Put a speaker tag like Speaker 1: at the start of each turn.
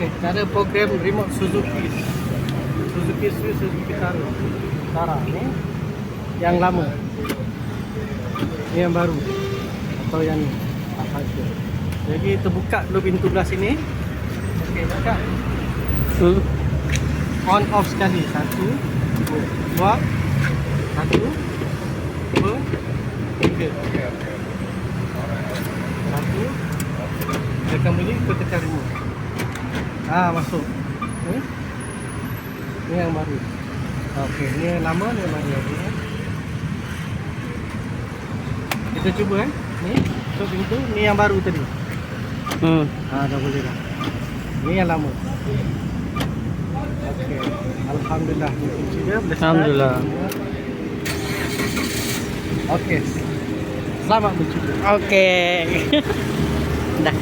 Speaker 1: Okey, cara program remote Suzuki. Suzuki Swift, Suzuki Tara ni yang lama. Ni yang baru. Atau yang ni. Apa tu? Jadi terbuka dulu pintu belah sini. Okey, buka. On off sekali. Satu, dua, satu, dua, tiga. Satu. Tekan bunyi, kita tekan remote. Masuk. Ni yang baru. Okey, ni yang lama, ni yang baru. Kita cuba ni tutup pintu, ni yang baru tadi. Dah boleh dah. Ni yang lama. Okey. Alhamdulillah, ni kunci dia boleh start.
Speaker 2: Alhamdulillah.
Speaker 1: Okey. Selamat mencuba.
Speaker 2: Okey. Dah.